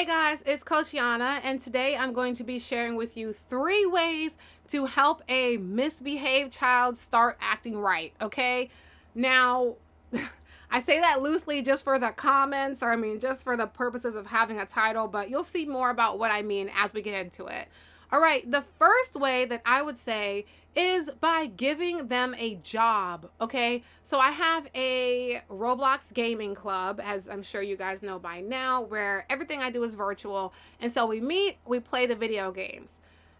Hey guys, it's Coach Yana, and today I'm going to be sharing with you 3 ways to help a misbehaved child start acting right, okay? Now, I say that loosely just for the comments, or just for the purposes of having a title, but you'll see more about what I mean as we get into it. All right, the first way that I would say is by giving them a job, okay? So I have a Roblox gaming club, as I'm sure you guys know by now, where everything I do is virtual. And so we meet, we play the video games.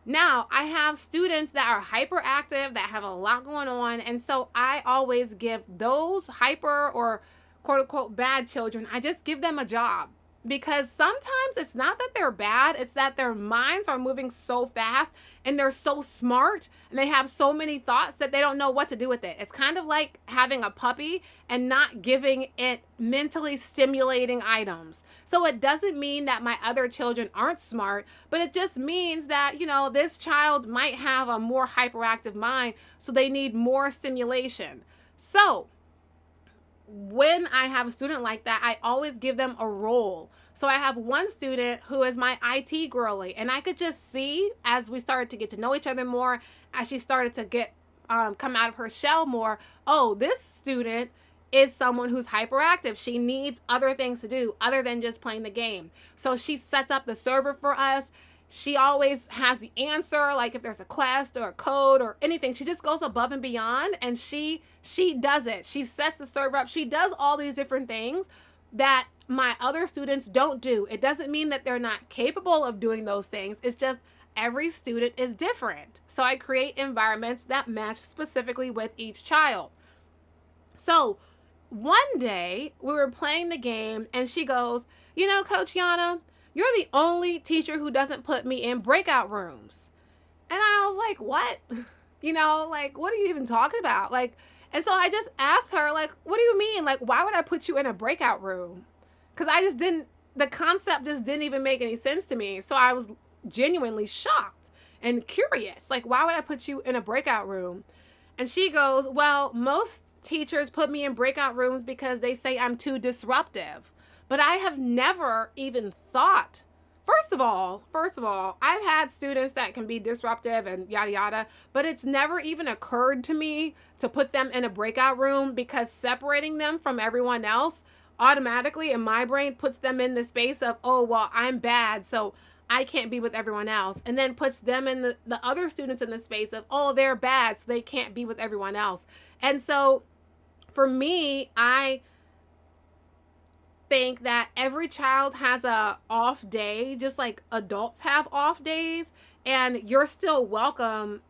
Now, I have students that are hyperactive, that have a lot going on. And so I always give those hyper or quote unquote bad children, I just give them a job. Because sometimes it's not that they're bad, it's that their minds are moving so fast and they're so smart and they have so many thoughts that they don't know what to do with it. It's kind of like having a puppy and not giving it mentally stimulating items. So it doesn't mean that my other children aren't smart, but it just means that, this child might have a more hyperactive mind, so they need more stimulation. So when I have a student like that, I always give them a role. So I have one student who is my IT girly, and I could just see as we started to get to know each other more, as she started to get come out of her shell more, oh, this student is someone who's hyperactive. She needs other things to do other than just playing the game. So she sets up the server for us. She always has the answer, like if there's a quest or a code or anything. She just goes above and beyond, and she does it. She sets the server up. She does all these different things that my other students don't do. It doesn't mean that they're not capable of doing those things. It's just every student is different. So I create environments that match specifically with each child. So one day we were playing the game and she goes, Coach Yana, you're the only teacher who doesn't put me in breakout rooms. And I was like, what? What are you even talking about? And so I just asked her, what do you mean? Why would I put you in a breakout room? Because the concept just didn't even make any sense to me. So I was genuinely shocked and curious. Why would I put you in a breakout room? And she goes, well, most teachers put me in breakout rooms because they say I'm too disruptive. But I have never even thought. First of all, I've had students that can be disruptive and yada yada, but it's never even occurred to me to put them in a breakout room, because separating them from everyone else automatically in my brain puts them in the space of, oh, well, I'm bad, so I can't be with everyone else. And then puts them in the other students in the space of, oh, they're bad, so they can't be with everyone else. And so for me, I think that every child has a off day, just like adults have off days, and you're still welcome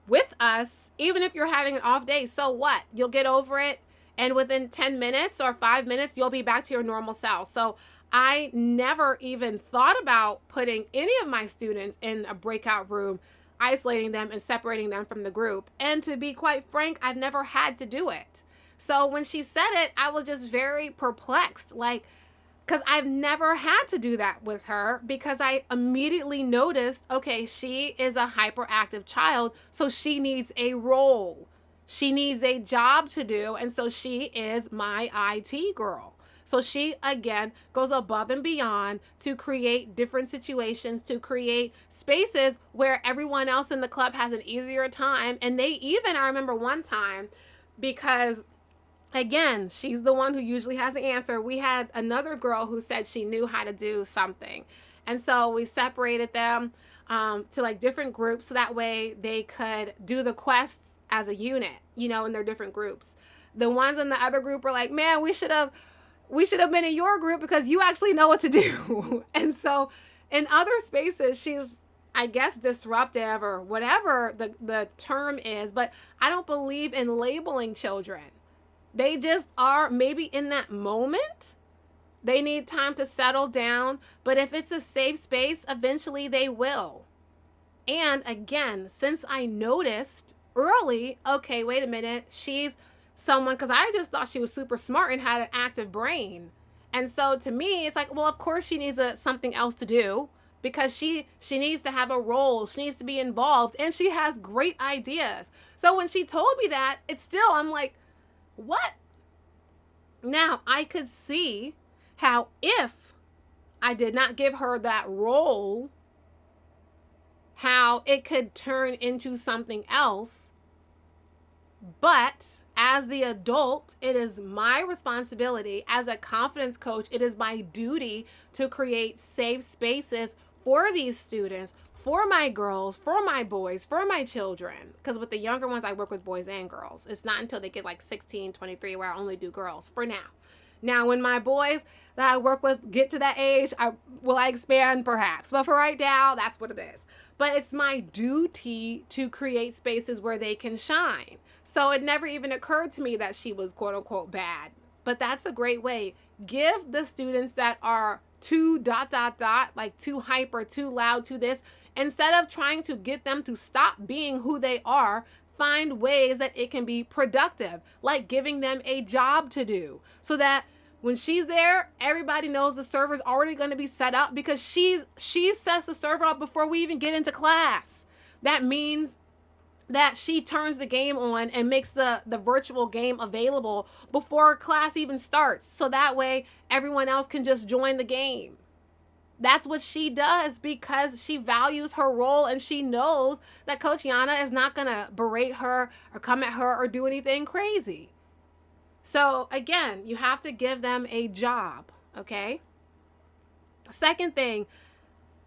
with us even if you're having an off day. So what? You'll get over it, and within 10 minutes or 5 minutes you'll be back to your normal self. So I never even thought about putting any of my students in a breakout room, isolating them and separating them from the group. And to be quite frank, I've never had to do it. So when she said it, I was just very perplexed, because I've never had to do that with her, because I immediately noticed, okay, she is a hyperactive child, so she needs a role. She needs a job to do, and so she is my IT girl. So she, again, goes above and beyond to create different situations, to create spaces where everyone else in the club has an easier time. And I remember one time, because again, she's the one who usually has the answer. We had another girl who said she knew how to do something. And so we separated them to different groups, so that way they could do the quests as a unit, in their different groups. The ones in the other group were like, man, we should have been in your group because you actually know what to do. And so in other spaces, she's, I guess, disruptive or whatever the term is, but I don't believe in labeling children. They just are maybe in that moment. They need time to settle down. But if it's a safe space, eventually they will. And again, since I noticed early, okay, wait a minute, she's someone, because I just thought she was super smart and had an active brain. And so to me, it's like, well, of course she needs something else to do, because she needs to have a role. She needs to be involved. And she has great ideas. So when she told me that, I'm like, what? Now, I could see how if I did not give her that role, how it could turn into something else. But as the adult, it is my responsibility as a confidence coach. It is my duty to create safe spaces for these students, for my girls, for my boys, for my children. Because with the younger ones, I work with boys and girls. It's not until they get like 16, 23 where I only do girls for now. Now, when my boys that I work with get to that age, I expand perhaps. But for right now, that's what it is. But it's my duty to create spaces where they can shine. So it never even occurred to me that she was quote unquote bad. But that's a great way. Give the students that are too ... like too hyper, too loud, too this, instead of trying to get them to stop being who they are, find ways that it can be productive, like giving them a job to do, so that when she's there, everybody knows the server's already going to be set up, because she sets the server up before we even get into class. That means that she turns the game on and makes the virtual game available before class even starts, so that way everyone else can just join the game. That's what she does, because she values her role, and she knows that Coach Yana is not going to berate her or come at her or do anything crazy. So again, you have to give them a job, okay? Second thing,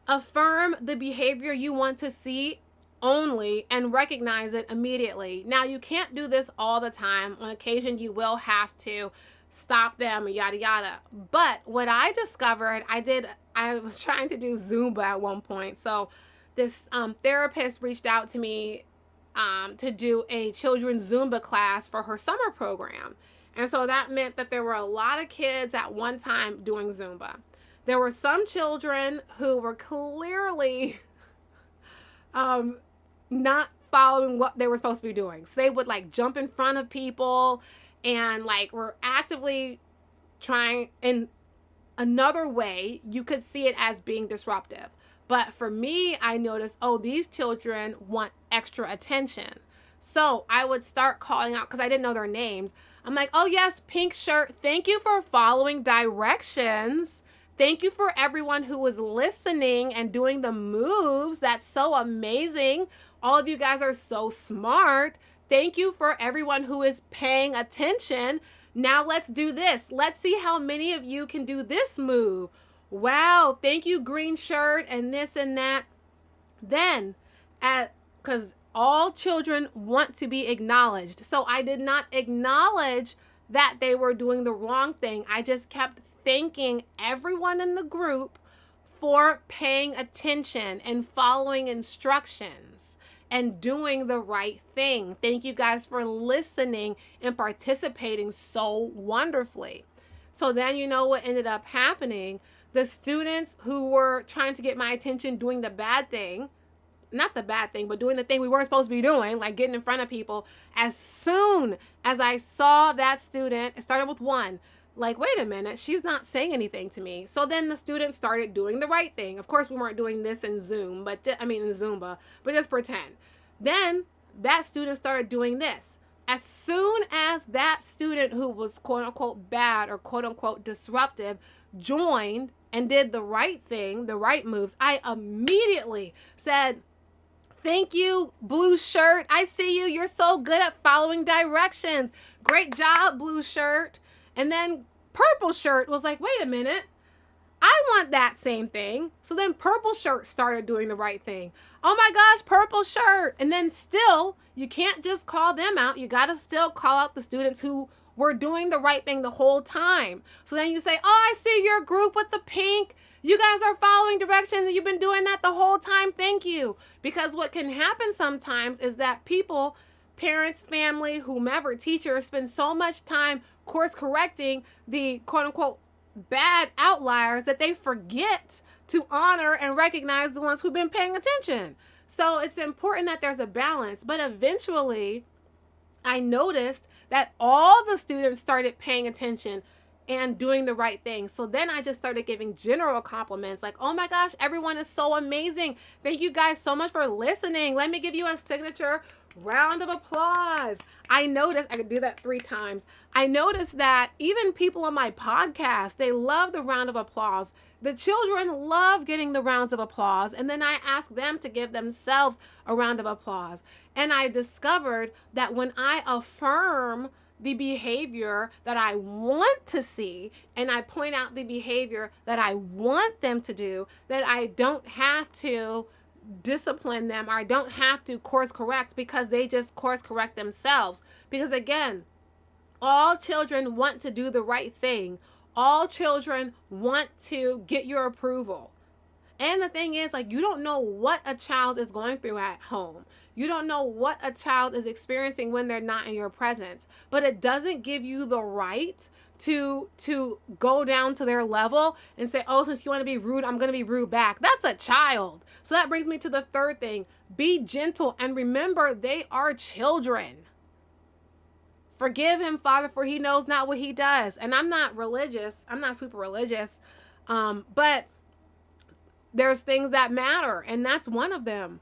affirm the behavior you want to see only and recognize it immediately. Now, you can't do this all the time. On occasion, you will have to stop them, yada yada. But what I discovered, I was trying to do Zumba at one point. So this therapist reached out to me to do a children's Zumba class for her summer program. And so that meant that there were a lot of kids at one time doing Zumba. There were some children who were clearly not following what they were supposed to be doing. So they would like jump in front of people and like were actively trying in another way. You could see it as being disruptive. But for me, I noticed, oh, these children want extra attention. So I would start calling out, because I didn't know their names. I'm like, oh yes, pink shirt, thank you for following directions. Thank you for everyone who was listening and doing the moves. That's so amazing. All of you guys are so smart. Thank you for everyone who is paying attention. Now let's do this. Let's see how many of you can do this move. Wow, thank you, green shirt, and this and that. Then, because all children want to be acknowledged. So I did not acknowledge that they were doing the wrong thing. I just kept thanking everyone in the group for paying attention and following instructions and doing the right thing. Thank you guys for listening and participating so wonderfully. So then you know what ended up happening? The students who were trying to get my attention doing the bad thing, not the bad thing, but doing the thing we weren't supposed to be doing, like getting in front of people, as soon as I saw that student, it started with one, like, wait a minute, she's not saying anything to me. So then the students started doing the right thing. Of course, we weren't doing this in Zoom, in Zumba, but just pretend. Then that student started doing this. As soon as that student who was quote unquote bad or quote unquote disruptive joined and did the right thing, the right moves, I immediately said, thank you, blue shirt. I see you. You're so good at following directions. Great job, blue shirt. And then purple shirt was like, wait a minute, I want that same thing. So then purple shirt started doing the right thing. Oh my gosh, purple shirt. And then still, you can't just call them out. You got to still call out the students who were doing the right thing the whole time. So then you say, oh, I see your group with the pink. You guys are following directions and you've been doing that the whole time. Thank you. Because what can happen sometimes is that people, parents, family, whomever, teachers spend so much time course correcting the quote unquote bad outliers that they forget to honor and recognize the ones who've been paying attention. So it's important that there's a balance. But eventually I noticed that all the students started paying attention and doing the right thing. So then I just started giving general compliments like, oh my gosh, everyone is so amazing. Thank you guys so much for listening. Let me give you a signature round of applause. I noticed, I could do that 3 times. I noticed that even people on my podcast, they love the round of applause. The children love getting the rounds of applause. And then I ask them to give themselves a round of applause. And I discovered that when I affirm the behavior that I want to see, and I point out the behavior that I want them to do, that I don't have to discipline them, or I don't have to course correct, because they just course correct themselves. Because again, all children want to do the right thing. All children want to get your approval. And the thing is, like, you don't know what a child is going through at home. You don't know what a child is experiencing when they're not in your presence. But it doesn't give you the right to go down to their level and say, oh, since you want to be rude, I'm going to be rude back. That's a child. So that brings me to the third thing. Be gentle, and remember, they are children. Forgive him, Father, for he knows not what he does. And I'm not religious. I'm not super religious. But there's things that matter, and that's one of them.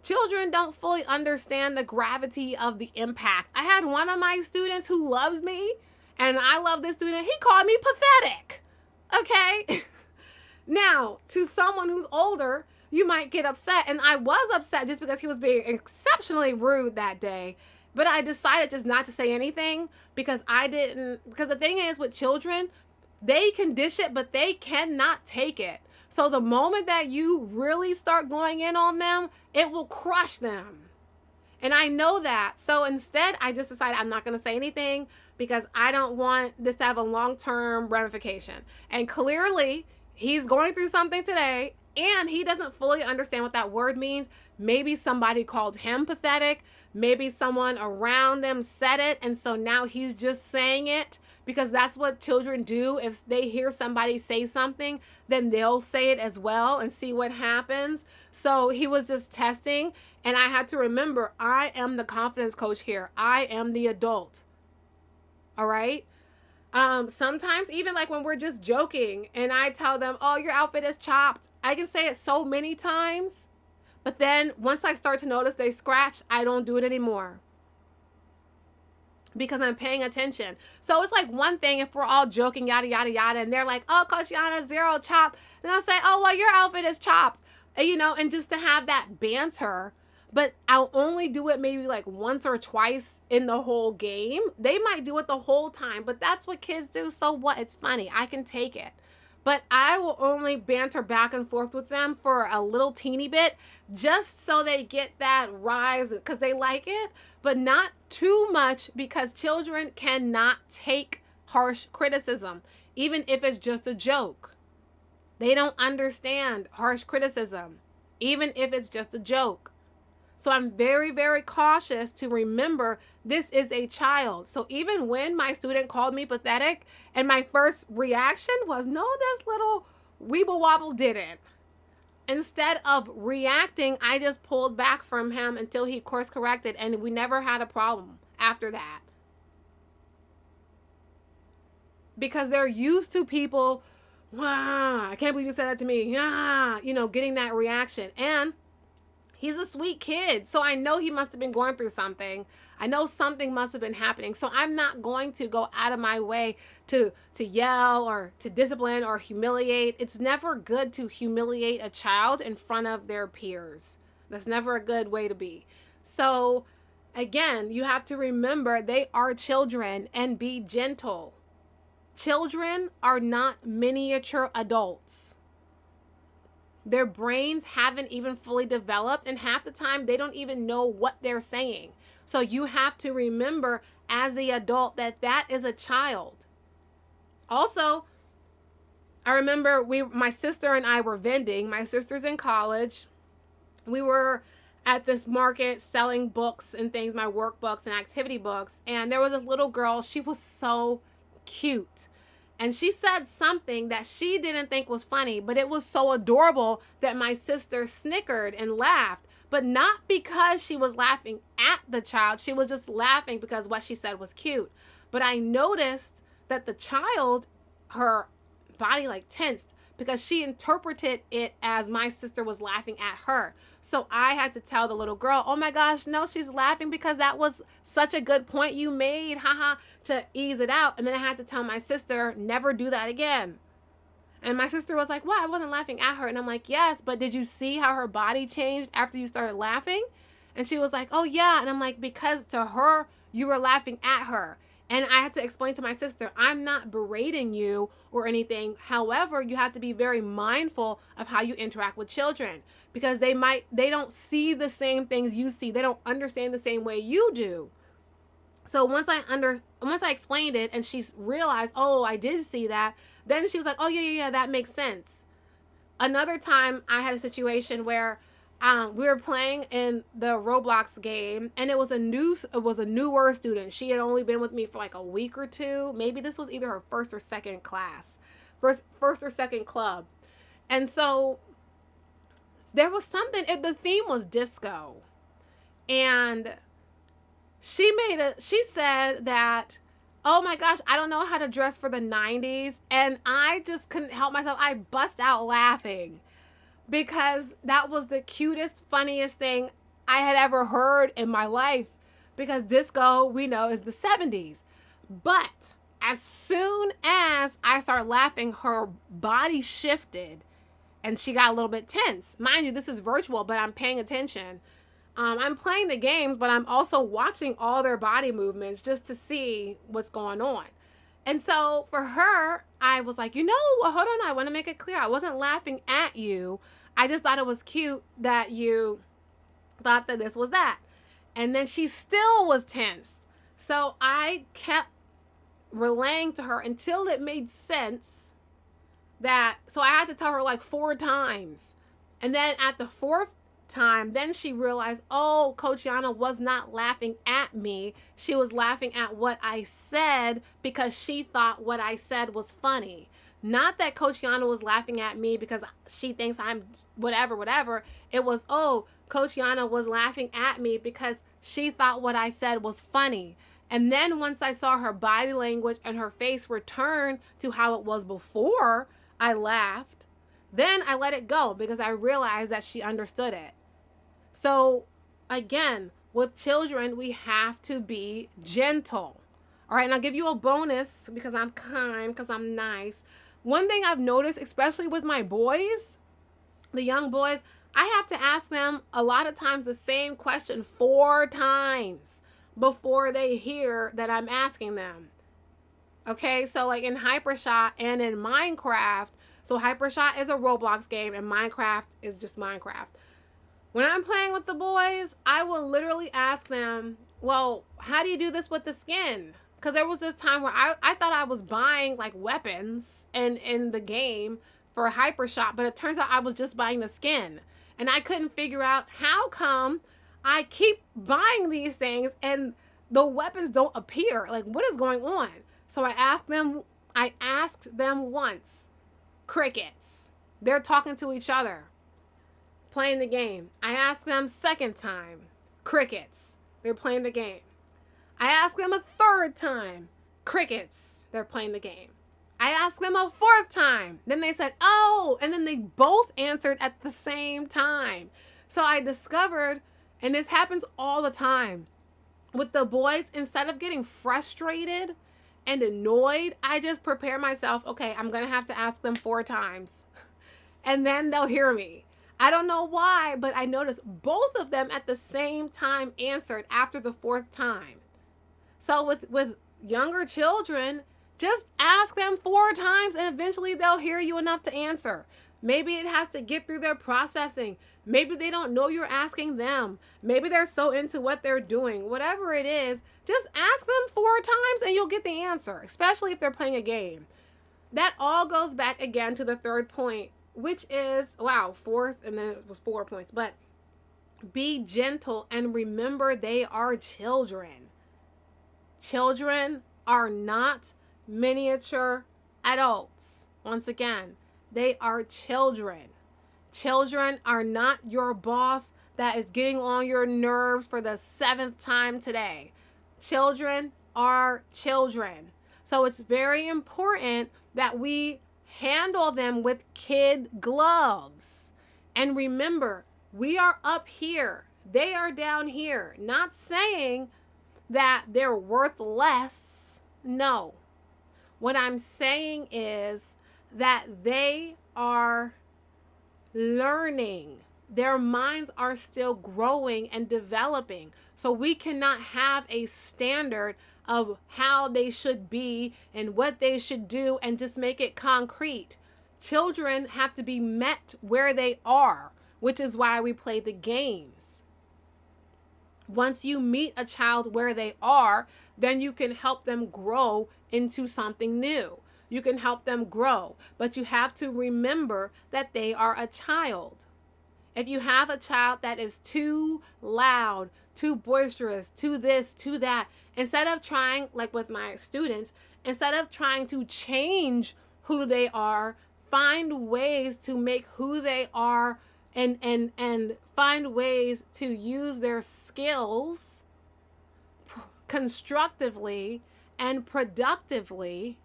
Children don't fully understand the gravity of the impact. I had one of my students who loves me, and I love this student. He called me pathetic. Okay? Now, to someone who's older, you might get upset, and I was upset just because he was being exceptionally rude that day. But I decided just not to say anything because the thing is with children, they can dish it, but they cannot take it. So the moment that you really start going in on them, it will crush them. And I know that. So instead, I just decided I'm not going to say anything because I don't want this to have a long-term ramification. And clearly, he's going through something today, and he doesn't fully understand what that word means. Maybe somebody called him pathetic. Maybe someone around them said it, and so now he's just saying it. Because that's what children do. If they hear somebody say something, then they'll say it as well and see what happens. So he was just testing. And I had to remember, I am the confidence coach here. I am the adult. All right? Sometimes even like when we're just joking and I tell them, oh, your outfit is chopped. I can say it so many times. But then once I start to notice they scratch, I don't do it anymore. Because I'm paying attention. So it's like one thing if we're all joking, yada, yada, yada, and they're like, oh, Coach Yana, 0 chop. Then I'll say, oh, well, your outfit is chopped. And just to have that banter. But I'll only do it maybe like once or twice in the whole game. They might do it the whole time, but that's what kids do. So what? It's funny. I can take it. But I will only banter back and forth with them for a little teeny bit just so they get that rise because they like it, but not too much because children cannot take harsh criticism, even if it's just a joke. They don't understand harsh criticism, even if it's just a joke. So I'm very, very cautious to remember this is a child. So even when my student called me pathetic and my first reaction was, no, this little weeble wobble didn't. Instead of reacting, I just pulled back from him until he course corrected, and we never had a problem after that. Because they're used to people, wow, I can't believe you said that to me, yeah, getting that reaction. And he's a sweet kid, so I know he must have been going through something. I know something must have been happening. So I'm not going to go out of my way to yell or to discipline or humiliate. It's never good to humiliate a child in front of their peers. That's never a good way to be. So again, you have to remember they are children and be gentle. Children are not miniature adults. Their brains haven't even fully developed, and half the time they don't even know what they're saying. So you have to remember as the adult that is a child. Also, I remember my sister and I were vending. My sister's in college. We were at this market selling books and things, my workbooks and activity books. And there was a little girl. She was so cute. And she said something that she didn't think was funny, but it was so adorable that my sister snickered and laughed. But not because she was laughing at the child. She was just laughing because what she said was cute. But I noticed that the child her body like tensed because she interpreted it as my sister was laughing at her. So I had to tell the little girl, oh my gosh, no, she's laughing because that was such a good point you made, haha, to ease it out. And then I had to tell my sister, never do that again. And my sister was like, what? I wasn't laughing at her. And I'm like, yes, but did you see how her body changed after you started laughing? And she was like, oh yeah. And I'm like, because to her, you were laughing at her. And I had to explain to my sister, I'm not berating you or anything. However, you have to be very mindful of how you interact with children because they don't see the same things you see. They don't understand the same way you do. So once I explained it and she realized, oh, I did see that, then she was like, oh yeah, that makes sense. Another time I had a situation where we were playing in the Roblox game, and it was a newer student. She had only been with me for like a week or two. Maybe this was either her first or second class, first or second club. And so there was something. The theme was disco, and she said that, oh my gosh, I don't know how to dress for the 90s, and I just couldn't help myself. I bust out laughing. Because that was the cutest, funniest thing I had ever heard in my life. Because disco, we know, is the 70s. But as soon as I started laughing, her body shifted and she got a little bit tense. Mind you, this is virtual, but I'm paying attention. I'm playing the games, but I'm also watching all their body movements just to see what's going on. And so for her, I was like, hold on, I want to make it clear. I wasn't laughing at you. I just thought it was cute that you thought that this was that. And then she still was tense. So I kept relaying to her until it made sense so I had to tell her like 4 times. And then at the 4th time, then she realized, oh, Coach Yana was not laughing at me. She was laughing at what I said because she thought what I said was funny. Not that Coach Yana was laughing at me because she thinks I'm whatever. It was, oh, Coach Yana was laughing at me because she thought what I said was funny. And then once I saw her body language and her face return to how it was before I laughed, then I let it go because I realized that she understood it. So again, with children, we have to be gentle. All right, and I'll give you a bonus because I'm kind, because I'm nice. One thing I've noticed, especially with my boys, the young boys, I have to ask them a lot of times the same question 4 times before they hear that I'm asking them. Okay, so like in Hypershot and in Minecraft, so Hypershot is a Roblox game and Minecraft is just Minecraft. When I'm playing with the boys, I will literally ask them, well, how do you do this with the skin? Because there was this time where I thought I was buying like weapons in the game for Hypershot, but it turns out I was just buying the skin. And I couldn't figure out how come I keep buying these things and the weapons don't appear. Like, what is going on? So I asked them once. Crickets. They're talking to each other, playing the game. I asked them second time. Crickets. They're playing the game. I asked them a 3rd time. Crickets. They're playing the game. I asked them a 4th time. Then they said, oh, and then they both answered at the same time. So I discovered, and this happens all the time, with the boys, instead of getting frustrated and annoyed, I just prepare myself, okay, I'm going to have to ask them 4 times. And then they'll hear me. I don't know why, but I noticed both of them at the same time answered after the 4th time. So with younger children, just ask them 4 times and eventually they'll hear you enough to answer. Maybe it has to get through their processing. Maybe they don't know you're asking them. Maybe they're so into what they're doing. Whatever it is, just ask them 4 times and you'll get the answer, especially if they're playing a game. That all goes back again to the 3rd point, which is, 4th, and then it was 4 points. But be gentle and remember they are children. Children are not miniature adults. Once again, they are children. Children are not your boss that is getting on your nerves for the 7th time today. Children are children. So it's very important that we handle them with kid gloves. And remember, we are up here, they are down here. Not saying that they're worth less. No. What I'm saying is that they are learning. Their minds are still growing and developing. So we cannot have a standard of how they should be and what they should do and just make it concrete. Children have to be met where they are, which is why we play the games. Once you meet a child where they are, then you can help them grow into something new. You can help them grow, but you have to remember that they are a child. If you have a child that is too loud, too boisterous, too this, too that, instead of trying, like with my students, instead of trying to change who they are, find ways to make who they are and find ways to use their skills constructively and productively,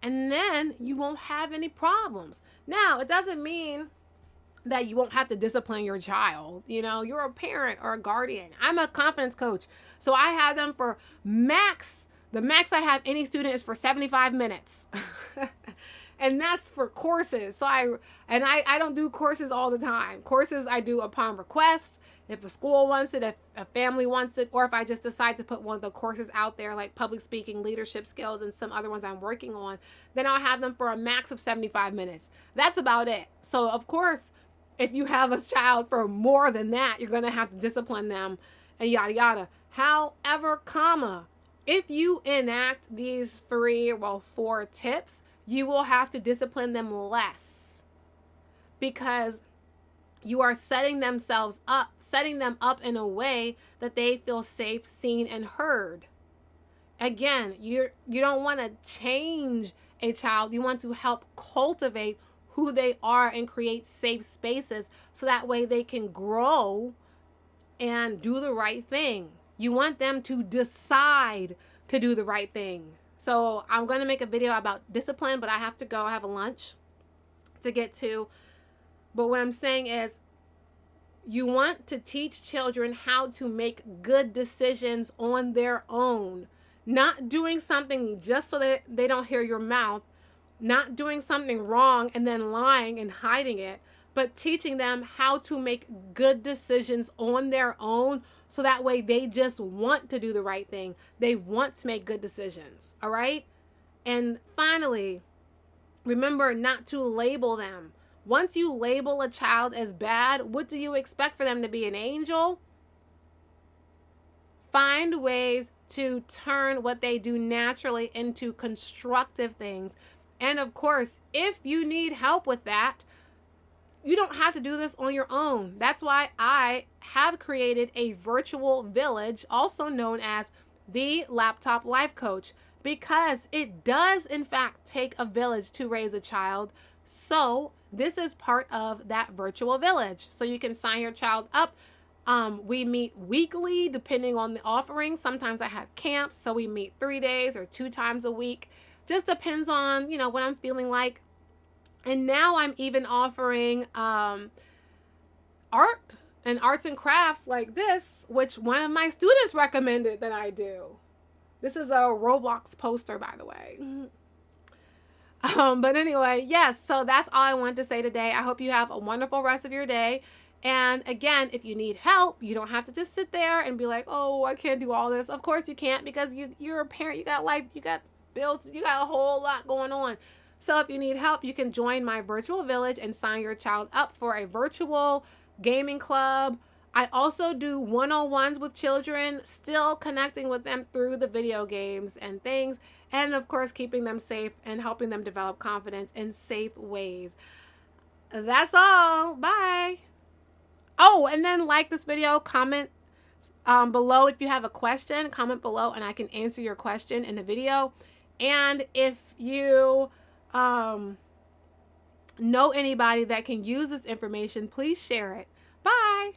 and then you won't have any problems. Now, it doesn't mean that you won't have to discipline your child. You know, you're a parent or a guardian. I'm a confidence coach, so I have them for the max I have any student is for 75 minutes. And that's for courses. So I don't do courses all the time. Courses I do upon request. If a school wants it, if a family wants it, or if I just decide to put one of the courses out there, like public speaking, leadership skills, and some other ones I'm working on, then I'll have them for a max of 75 minutes. That's about it. So of course, if you have a child for more than that, you're going to have to discipline them and yada, yada. However, if you enact these 4 tips, you will have to discipline them less, because you are setting them up in a way that they feel safe, seen, and heard. Again, you don't want to change a child. You want to help cultivate who they are and create safe spaces so that way they can grow and do the right thing. You want them to decide to do the right thing. So I'm going to make a video about discipline, but I have to go. I have a lunch to get to. But what I'm saying is, you want to teach children how to make good decisions on their own. Not doing something just so that they don't hear your mouth. Not doing something wrong and then lying and hiding it. But teaching them how to make good decisions on their own, so that way they just want to do the right thing. They want to make good decisions. All right? And finally, remember not to label them. Once you label a child as bad, what do you expect for them to be, an angel? Find ways to turn what they do naturally into constructive things. And of course, if you need help with that, you don't have to do this on your own. That's why I have created a virtual village, also known as the Laptop Life Coach, because it does in fact take a village to raise a child. So this is part of that virtual village. So you can sign your child up. We meet weekly depending on the offering. Sometimes I have camps, so we meet 3 days or 2 times a week. Just depends on, what I'm feeling like. And now I'm even offering art and arts and crafts like this, which one of my students recommended that I do. This is a Roblox poster, by the way. But anyway, yes, so that's all I wanted to say today. I hope you have a wonderful rest of your day. And again, if you need help, you don't have to just sit there and be like, oh, I can't do all this. Of course you can't, because you're a parent, you got life, you got bills, you got a whole lot going on. So if you need help, you can join my virtual village and sign your child up for a virtual gaming club. I also do one-on-ones with children, still connecting with them through the video games and things. And of course, keeping them safe and helping them develop confidence in safe ways. That's all. Bye. Oh, and then like this video, comment below if you have a question, comment below and I can answer your question in the video. And if you know anybody that can use this information, please share it. Bye.